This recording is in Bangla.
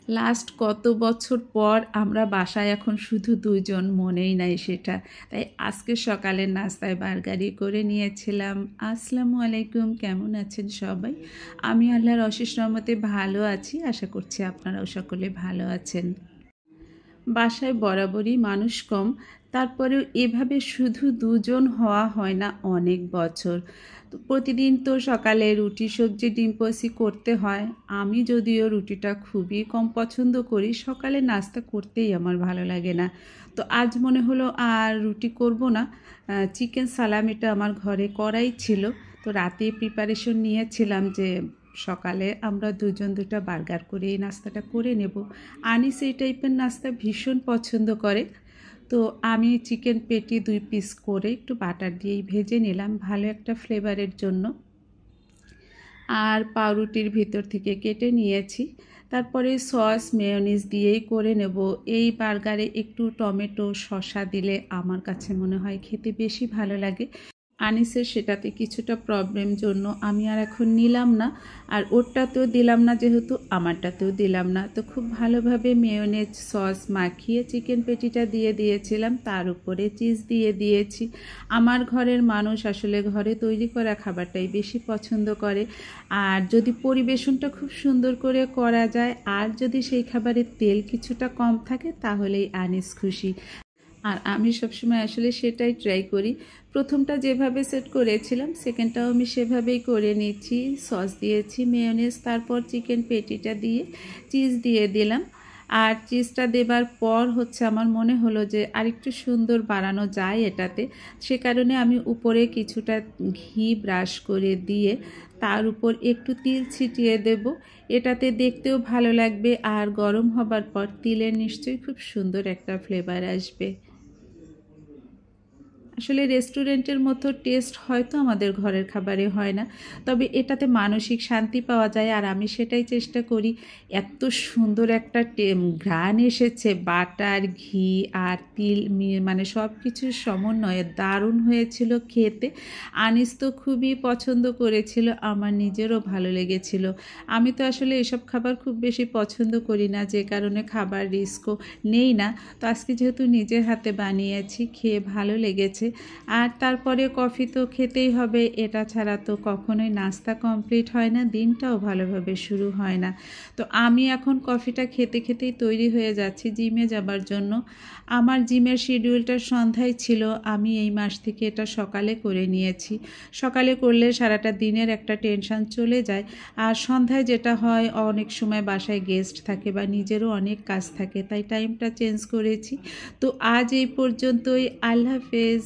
লাস্ট কত বছর পর আমরা বাসায় এখন শুধু দুইজন, মনেই নাই সেটা। তাই আজকে সকালের নাস্তায় বার্গারি করে নিয়েছিলাম। আসসালামু আলাইকুম, কেমন আছেন সবাই? আমি আল্লাহর অশেষ রহমতে ভালো আছি, আশা করছি আপনারাও সকলে ভালো আছেন। বাসায় বরাবরই মানুষ কম, তারপরেও এভাবে শুধু দুজন হওয়া হয় না অনেক বছর। তো প্রতিদিন তো সকালে রুটি সবজি ডিম পোচি করতে হয়। আমি যদিও রুটিটা খুবই কম পছন্দ করি, সকালে নাস্তা করতেই আমার ভালো লাগে না। তো আজ মনে হলো আর রুটি করব না, চিকেন সালামিটা আমার ঘরে করাই ছিল। তো রাতে প্রিপারেশন নিয়েছিলাম যে সকালে আমরা দুজন দুটো বার্গার করে এই নাস্তাটা করে নেব। আনিস এই টাইপের নাস্তা ভীষণ পছন্দ করে। তো আমি চিকেন পেটি 2 পিস করে একটু বাটার দিয়েই ভেজে নিলাম ভালো একটা ফ্লেভারের জন্য। আর পাউরুটির ভিতর থেকে কেটে নিয়েছি। তারপরে সস মেয়োনিজ দিয়েই করে নেব। এই বার্গারে একটু টমেটো শসা দিলে আমার কাছে মনে হয় খেতে বেশি ভালো লাগে। আনিসের সেটাতে কিছুটা প্রবলেম জন্য আমি আর এখন নিলাম না, আর ওরটাতেও দিলাম না যেহেতু আমারটাতেও দিলাম না। তো খুব ভালোভাবে মেয়োনেজ সস মাখিয়ে চিকেন পেটিটা দিয়ে দিয়েছিলাম, তার উপরে চিজ দিয়ে দিয়েছি। আমার ঘরের মানুষ আসলে ঘরে তৈরি করা খাবারটাই বেশি পছন্দ করে। আর যদি পরিবেশনটা খুব সুন্দর করে করা যায় আর যদি সেই খাবারের তেল কিছুটা কম থাকে তাহলেই আনিস খুশি। আর আমি সবসময় আসলে সেটাই ট্রাই করি। প্রথমটা যেভাবে সেট করেছিলাম সেকেন্ডটাও আমি সেভাবেই করে নিচ্ছি। সস দিয়েছি মেয়োনেজ, তারপর চিকেন পেটিটা দিয়ে চিজ দিয়ে দিলাম। আর চিজটা দেবার পর আমার মনে হলো যে আরেকটু সুন্দর বানানো যায় এটাতে। সে কারণে আমি উপরে কিছুটা ঘি ব্রাশ করে দিয়ে তার উপর একটু তিল ছিটিয়ে দেব। এটাতে দেখতেও ভালো লাগবে, আর গরম হবার পর তিলের নিশ্চয়ই খুব সুন্দর একটা ফ্লেভার আসবে। আসলে রেস্টুরেন্টের মতো টেস্ট হয়তো আমাদের ঘরের খাবারে হয় না, তবে এটাতে মানসিক শান্তি পাওয়া যায়, আর আমি সেটাই চেষ্টা করি। এত সুন্দর একটা ঘ্রাণ এসেছে, বাটার ঘি আর তিল মানে সব কিছুর সমন্বয়ে দারুণ হয়েছিল খেতে। আনিস তো খুবই পছন্দ করেছিল, আমার নিজেরও ভালো লেগেছিল। আমি তো আসলে এসব খাবার খুব বেশি পছন্দ করি না, যে কারণে খাবার রিস্কও নেই না। তো আজকে যেহেতু নিজের হাতে বানিয়েছি, খেয়ে ভালো লেগেছে। আর তারপরে কফি তো খেতেই হবে, এটা ছাড়া তো কখনোই নাস্তা কমপ্লিট হয় না, দিনটাও ভালোভাবে শুরু হয় না। তো আমি এখন কফিটা খেতে খেতেই তৈরি হয়ে যাচ্ছি জিমে যাবার জন্য। আমার জিমের শিডিউলটা সন্ধ্যায় ছিল, আমি এই মাস থেকে এটা সকালে করে নিয়েছি। সকালে করলে সারাটা দিনের একটা টেনশন চলে যায়। আর সন্ধ্যায় যেটা হয়, অনেক সময় বাসায় গেস্ট থাকে বা নিজেরও অনেক কাজ থাকে, তাই টাইমটা চেঞ্জ করেছি। তো আজ এই পর্যন্তই, আল্লাহ হাফেজ।